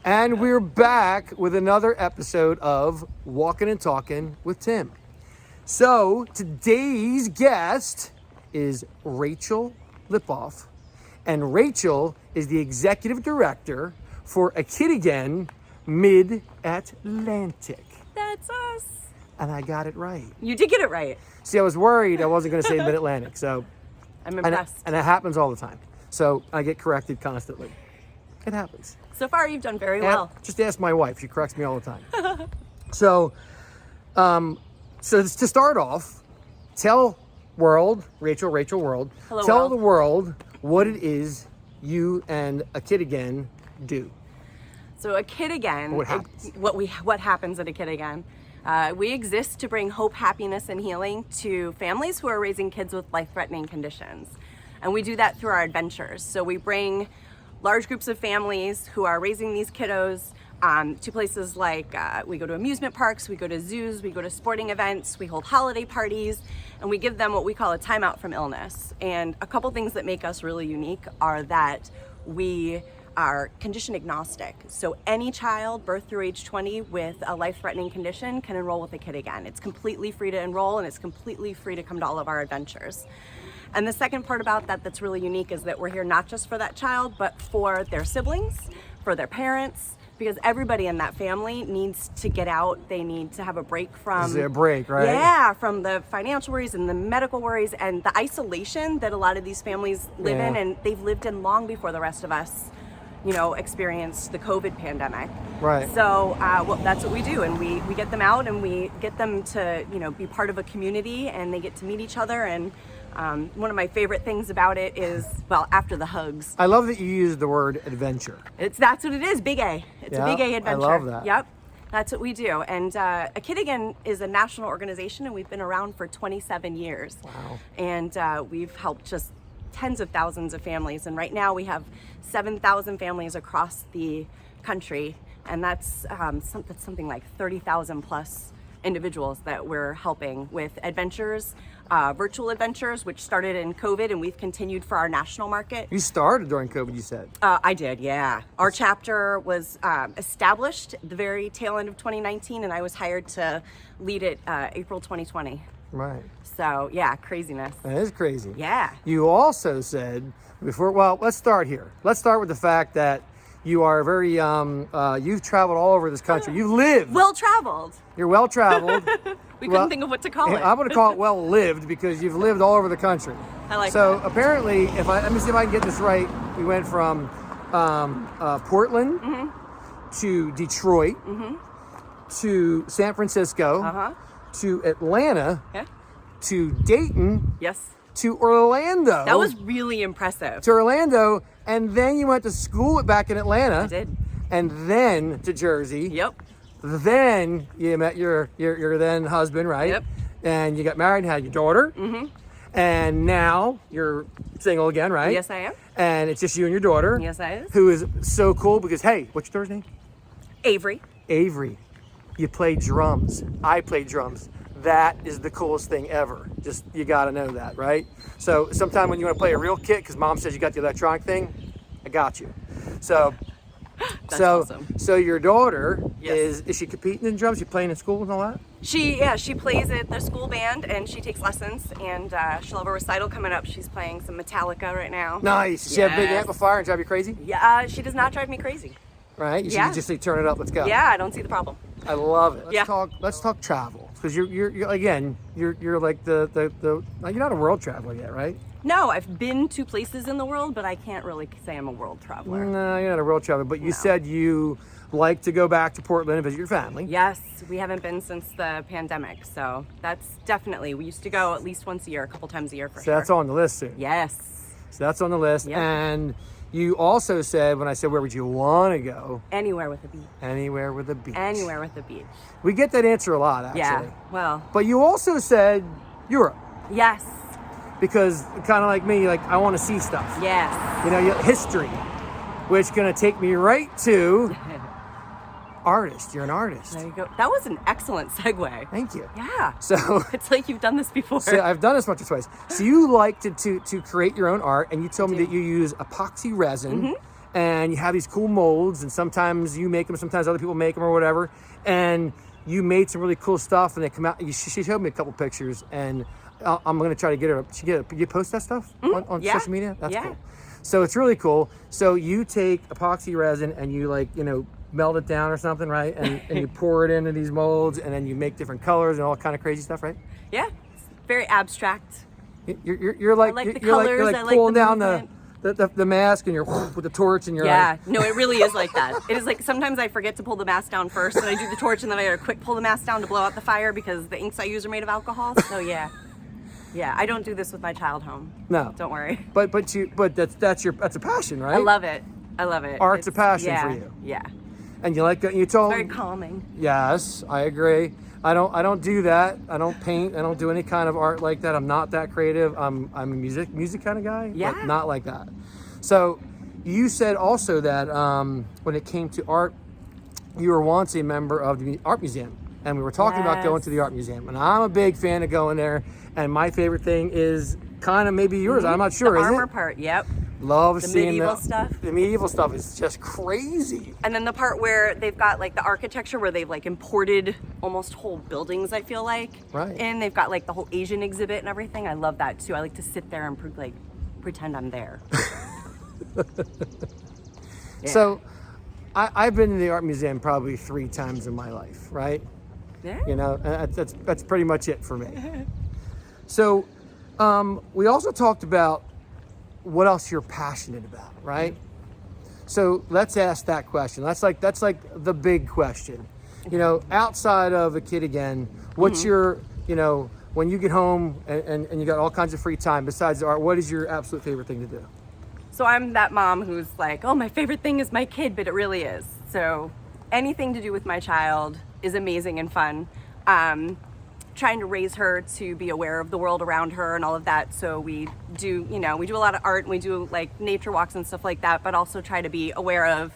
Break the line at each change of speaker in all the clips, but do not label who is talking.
And we're back with another episode of Walkin Talkin with Tim. So today's guest is Rachel Lippoff. And Rachel is the executive director for A Kid Again Mid-Atlantic.
That's us.
And I got it right.
You did get it right.
See, I was worried I wasn't going to say Mid-Atlantic. So
I'm impressed.
And it happens all the time. So I get corrected constantly. It happens.
So far, you've done very well.
Just ask my wife. She corrects me all the time. So to start off, tell world, Rachel world,
Hello,
tell
world.
the world what it is you and A Kid Again do.
So A Kid Again,
What happens?
What happens at A Kid Again? We exist to bring hope, happiness, and healing to families who are raising kids with life-threatening conditions. And we do that through our adventures. So we bring large groups of families who are raising these kiddos to places like we go to amusement parks, we go to zoos, we go to sporting events, we hold holiday parties, and we give them what we call a timeout from illness. And a couple things that make us really unique are that we are condition agnostic. So any child birth through age 20 with a life-threatening condition can enroll with A Kid Again. It's completely free to enroll, and it's completely free to come to all of our adventures. And the second part about that that's really unique is that we're here not just for that child, but for their siblings, for their parents, because everybody in that family needs to get out. They need to have a break from...
Is it a break, right?
Yeah, from the financial worries and the medical worries and the isolation that a lot of these families live in, and they've lived in long before the rest of us, experienced the COVID pandemic.
Right.
So, that's what we do, and we get them out and we get them to, be part of a community, and they get to meet each other. And one of my favorite things about it is, after the hugs.
I love that you use the word adventure.
That's what it is, big A. It's a big A adventure.
I love that.
Yep, that's what we do. And A Kid Again is a national organization, and we've been around for 27 years.
Wow.
And we've helped just tens of thousands of families. And right now we have 7,000 families across the country. And that's something like 30,000 plus individuals that we're helping with adventures, virtual adventures, which started in COVID, and we've continued for our national market.
You started during COVID, you said.
I did, yeah. Our chapter was established at the very tail end of 2019, and I was hired to lead it April 2020.
Right.
So, yeah, craziness.
That is crazy.
Yeah.
You also said let's start here. Let's start with the fact that you are very, you've traveled all over this country. You've lived.
Well-traveled.
You're well-traveled.
We couldn't think of what to call it.
I'm going to call it well-lived because you've lived all over the country.
I like
so
that.
Apparently, let me see if I can get this right. We went from Portland to Detroit to San Francisco to Atlanta to Dayton
Yes.
to Orlando.
That was really impressive.
To Orlando, and then you went to school back in Atlanta.
I did.
And then to Jersey.
Yep.
Then you met your then husband, right?
Yep.
And you got married and had your daughter. Mm-hmm. And now you're single again, right?
Yes, I am.
And it's just you and your daughter.
Yes, I am.
Who is so cool because, hey, what's your daughter's name?
Avery.
Avery. You play drums. I play drums. That is the coolest thing ever. Just, you gotta know that, right? So sometime when you wanna play a real kit, because mom says you got the electronic thing, I got you. So,
That's awesome.
So your daughter,
Yes.
is she competing in drums? She playing in school and all that?
She plays at the school band, and she takes lessons, and she'll have a recital coming up. She's playing some Metallica right now.
Nice. Does she have a big
Yes.
amplifier and drive you crazy?
Yeah, she does not drive me crazy.
Right? You
Yeah.
should just say, turn it up, let's go.
Yeah, I don't see the problem.
I love it.
Yeah.
Let's talk travel. Because you're like you're not a world traveler yet, right?
No, I've been to places in the world, but I can't really say I'm a world traveler.
No, you're not a world traveler, but you said you like to go back to Portland and visit your family.
Yes, we haven't been since the pandemic, so that's definitely, we used to go at least once a year, a couple times a year for
So
sure.
that's on the list soon.
Yes.
So that's on the list.
Yep.
And you also said, when I said, where would you want to go?
Anywhere with a beach.
Anywhere with a beach.
Anywhere with a beach.
We get that answer a lot, actually.
Yeah, well.
But you also said Europe.
Yes.
Because kind of like me, I want to see stuff.
Yes.
History, which going to take me right to artist. You're an artist.
There you go. That was an excellent segue.
Thank you.
Yeah.
So
It's like you've done this before.
So I've done this once or twice. So you like to create your own art, and you told me that you use epoxy resin and you have these cool molds, and sometimes you make them, sometimes other people make them or whatever, and you made some really cool stuff, and they come out. She showed me a couple pictures, and I'm going to try to get her. You post that stuff on social media? That's cool. So it's really cool. So you take epoxy resin and you melt it down or something, right? And you pour it into these molds, and then you make different colors and all kind of crazy stuff, right?
Yeah, it's very abstract.
You're like,
I like the
you're
colors,
like
I like
pulling
the
down
movement.
the mask, and you're with the torch, and you're
No, it really is like that. It is like sometimes I forget to pull the mask down first, and I do the torch, and then I gotta quick pull the mask down to blow out the fire because the inks I use are made of alcohol. So yeah, I don't do this with my child home.
No,
don't worry.
But that's a passion, right?
I love it.
Art's a passion for you.
Yeah.
And you like you told
Very calming.
Yes, I agree. I don't do that. I don't paint. I don't do any kind of art like that. I'm not that creative. I'm a music kind of guy, but not like that. So you said also that when it came to art, you were once a member of the art museum, and we were talking about going to the art museum, and I'm a big fan of going there. And my favorite thing is kind of maybe yours. I'm not sure.
The
is
armor
it?
part. Yep.
Love
the
seeing
medieval stuff.
The medieval stuff is just crazy.
And then the part where they've got like the architecture where they've like imported almost whole buildings, I feel like.
Right.
And they've got like the whole Asian exhibit and everything. I love that too. I like to sit there and pretend I'm there.
So I've been to the art museum probably 3 times in my life, right?
Yeah.
That's pretty much it for me. So we also talked about what else you're passionate about, right? So let's ask that question. That's like the big question. Outside of a kid again, what's your, when you get home and you got all kinds of free time besides the art, what is your absolute favorite thing to do?
So I'm that mom who's like, oh, my favorite thing is my kid, but it really is. So anything to do with my child is amazing and fun. Trying to raise her to be aware of the world around her and all of that. So we do a lot of art, and we do like nature walks and stuff like that, but also try to be aware of,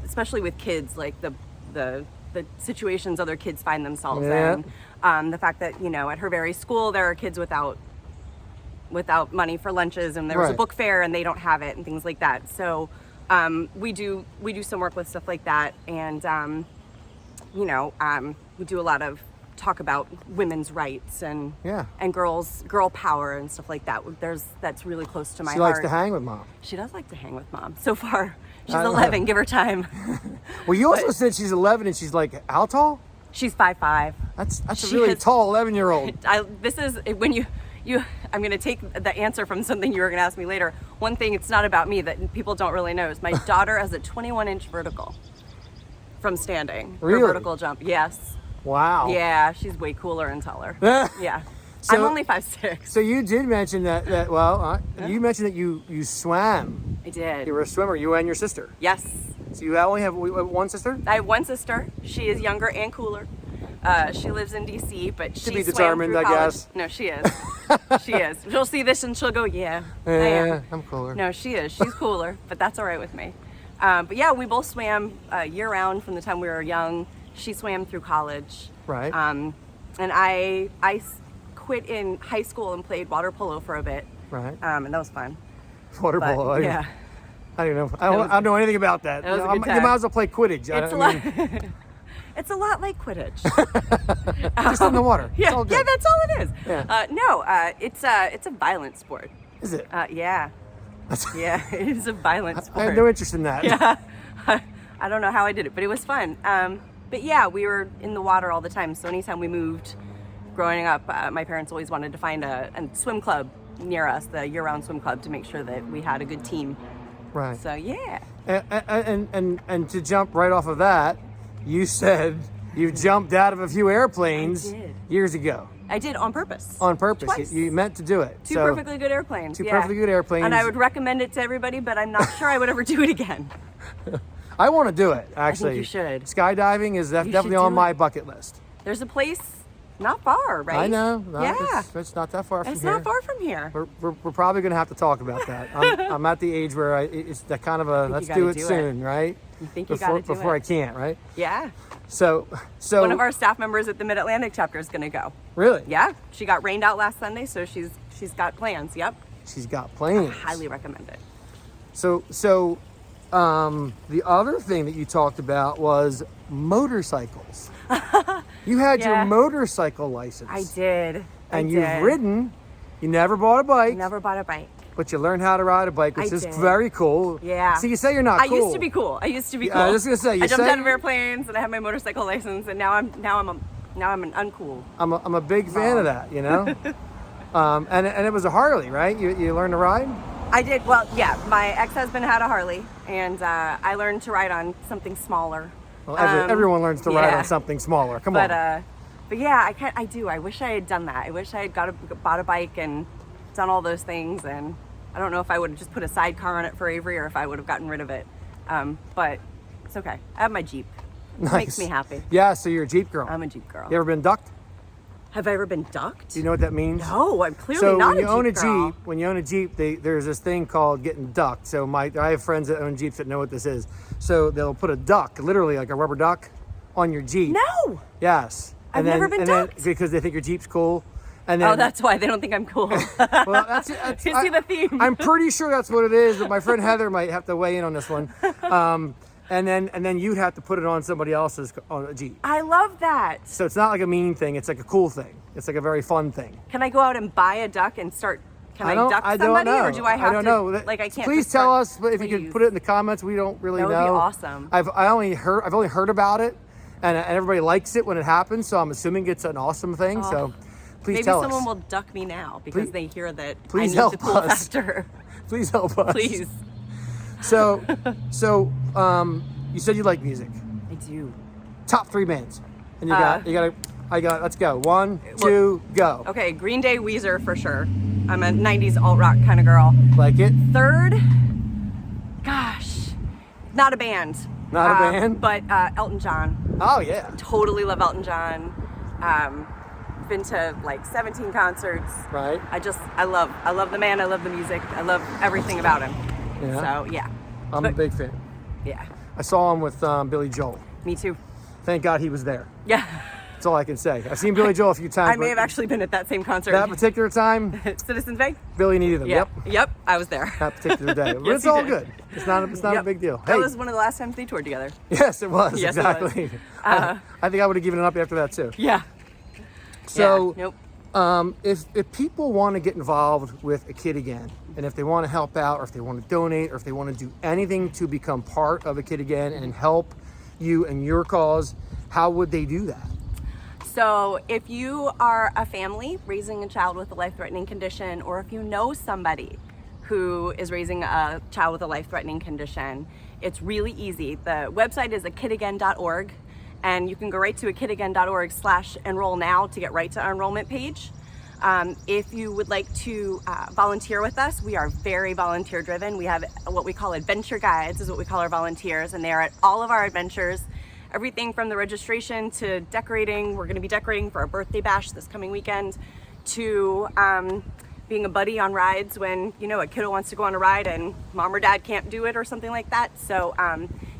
especially with kids, like the situations other kids find themselves in. The fact that, at her very school, there are kids without money for lunches, and there was a book fair and they don't have it and things like that. So we do some work with stuff like that. And, we do a lot of talk about women's rights and girl power and stuff like that. That's really close to my heart.
She likes to hang with mom.
She does like to hang with mom. So far, she's 11. Give her time.
Well, you also said she's 11, and she's like how tall?
She's 5'5".
That's a really tall 11-year-old.
This is when you. I'm going to take the answer from something you were going to ask me later. One thing, it's not about me that people don't really know, is my daughter has a 21-inch vertical from standing.
Really?
Her vertical jump. Yes.
Wow.
Yeah, she's way cooler and taller. Yeah. So, I'm only 5'6".
So you did mention that you mentioned that you swam.
I did.
You were a swimmer, you and your sister.
Yes.
So you only have one sister?
I have one sister. She is younger and cooler. She lives in DC, but she
to be
swam
determined,
through
I
college.
guess.
No, she is. She is. She'll see this and she'll go, yeah, I am.
I'm cooler.
No, she is. She's cooler, but that's all right with me. But yeah, we both swam year-round from the time we were young. She swam through college.
Right.
And I quit in high school and played water polo for a bit.
Right.
And that was fun.
Water polo.
Yeah.
I don't know. I don't know anything about that.
That was a good
You
time.
might as well play Quidditch.
It's a lot like Quidditch.
Just in the water.
Yeah,
It's all good.
yeah, that's all it is.
Yeah.
It's a violent sport.
Is it?
Yeah. Yeah, it is a violent sport.
I have no interest in that.
Yeah. I don't know how I did it, but it was fun. But yeah, we were in the water all the time. So anytime we moved, growing up, my parents always wanted to find a swim club near us, the year-round swim club, to make sure that we had a good team.
Right.
So yeah.
And to jump right off of that, you said you jumped out of a few airplanes years ago.
I did on purpose.
On purpose.
Twice.
You meant to do it.
Two perfectly good airplanes.
Two perfectly good airplanes.
And I would recommend it to everybody, but I'm not sure I would ever do it again.
I want to do it, actually.
I think you should.
Skydiving is definitely on my bucket list.
There's a place not far, right?
I know. No,
yeah.
It's not that far from here.
It's not far from here.
We're probably going to have to talk about that. I'm at the age where it's that kind of a, let's do it soon, right?
You think you got to do it.
Before I can't, right?
Yeah.
So
one of our staff members at the Mid-Atlantic chapter is going to go.
Really?
Yeah. She got rained out last Sunday, so she's got plans. Yep.
She's got plans.
I highly recommend it.
The other thing that you talked about was motorcycles. You had your
Yeah.
motorcycle license.
I did.
And you've ridden. You never bought a bike.
Never bought a bike.
But you learned how to ride a bike, which
I
is
did.
very cool.
Yeah.
See, you say you're not cool.
I used to be cool.
Yeah, I was gonna say,
I
you
jumped
say-
out of airplanes and I have my motorcycle license, and now I'm an uncool.
I'm a big fan of that, you know? And it was a Harley, right? You learned to ride?
I did. Well, yeah. My ex-husband had a Harley, and I learned to ride on something smaller.
Well, everyone learns to ride
yeah.
on something smaller. Come on.
But yeah, I do. I wish I had done that. I wish I had bought a bike and done all those things. And I don't know if I would have just put a sidecar on it for Avery or if I would have gotten rid of it. But it's okay. I have my Jeep.
Nice.
It makes me happy.
Yeah, so you're a Jeep girl.
I'm a Jeep girl.
You ever been ducked?
Have I ever been ducked?
Do you know what that means?
No, I'm clearly
So
not
when you own a
girl.
Jeep, there's this thing called getting ducked. So I have friends that own Jeeps that know what this is. So they'll put a duck, literally like a rubber duck, on your Jeep.
No.
Yes.
I've never been ducked.
Because they think your Jeep's cool. And then,
Oh, that's why they don't think I'm cool.
well, that's
You see the theme.
I'm pretty sure that's what it is, but my friend Heather might have to weigh in on this one. And then you'd have to put it on somebody else's on a Jeep.
I love that.
So it's not like a mean thing. It's like a cool thing. It's like a very fun thing.
Can I go out and buy a duck and start? Can I duck
I
somebody,
don't know.
or do I have
don't
to?
know.
Like I can't.
Please
just
tell
start-
us. But if you could
Please.
put it in the comments, we don't really know.
That would be awesome.
I've only heard about it, and everybody likes it when it happens. So I'm assuming it's an awesome thing. So please
Maybe
tell
someone
us.
will duck me now because
Please-
they hear that
please
I need
help
the cool
us.
factor.
Please help us.
Please.
So you said you like music.
I do.
Top 3 bands, and I got. Let's go. 1, 2, go.
Okay, Green Day, Weezer for sure. I'm a 90s alt rock kind of girl.
Like it?
Third, gosh, not a band.
Not a band?
But Elton John.
Oh yeah.
Totally love Elton John. Been to like 17 concerts.
Right.
I love the man. I love the music. I love everything about him.
Yeah.
So yeah.
I'm a big fan.
Yeah.
I saw him with Billy Joel.
Me too.
Thank God he was there.
Yeah.
That's all I can say. I've seen Billy Joel a few times.
I may
but
have actually been at that same concert.
that particular time,
Citizens Bank.
Billy needed them.
Yeah.
Yep.
Yep. I was there.
That particular day. But
Yes,
it's
he
all
did.
good. It's not a
Yep.
big deal.
That
Hey.
was one of the last times they toured together.
Yes, it was.
Yes, it was.
Exactly. I think I would have given it up after that too.
Yeah.
So,
Yeah. Nope.
if people want to get involved with a kid again, and if they want to help out, or if they want to donate, or if they want to do anything to become part of a kid again and help you and your cause, how would they do that?
So if you are a family raising a child with a life-threatening condition, or if you know somebody who is raising a child with a life-threatening condition, it's really easy. The website is akidagain.org, and you can go right to akidagain.org/enroll now to get right to our enrollment page. If you would like to volunteer with us, we are very volunteer driven. We have what we call adventure guides, is what we call our volunteers, and they are at all of our adventures. Everything from the registration to decorating. We're going to be decorating for our birthday bash this coming weekend, to being a buddy on rides when, you know, a kiddo wants to go on a ride and mom or dad can't do it or something like that. So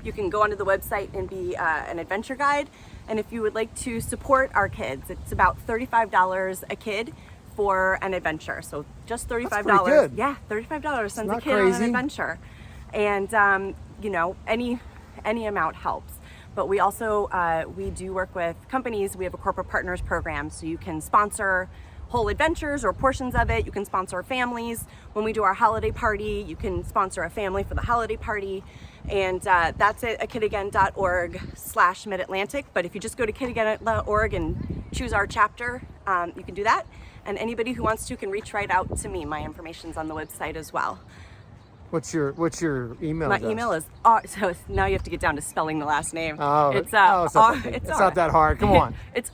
you can go onto the website and be an adventure guide. And if you would like to support our kids, it's about $35 a kid for an adventure. So just $35.
That's pretty good.
Yeah, $35 sends a
not
kid on
crazy.
an adventure. And you know, any amount helps. But we also we do work with companies. We have a corporate partners program, so you can sponsor whole adventures or portions of it. You can sponsor families. When we do our holiday party, you can sponsor a family for the holiday party. And that's at akidagain.org/Mid-Atlantic. But if you just go to kidagain.org and choose our chapter, you can do that. And anybody who wants to can reach right out to me. My information's on the website as well.
What's your email
My
address?
email is so now you have to get down to spelling the last name.
Oh,
it's
it's not that hard. Come on.
It's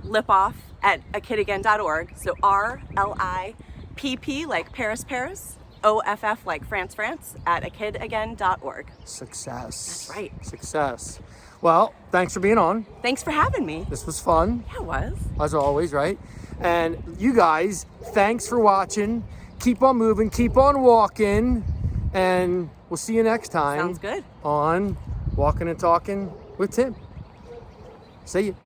Lippoff at akidagain.org. So RLIPP like Paris, OFF like France at akidagain.org.
Success.
That's right.
Success. Well, thanks for being on.
Thanks for having me.
This was fun,
Yeah, it was.
as always, right? And you guys, thanks for watching. Keep on moving, keep on walking, and we'll see you next time.
Sounds good.
On Walkin' and Talkin' with Tim. See you.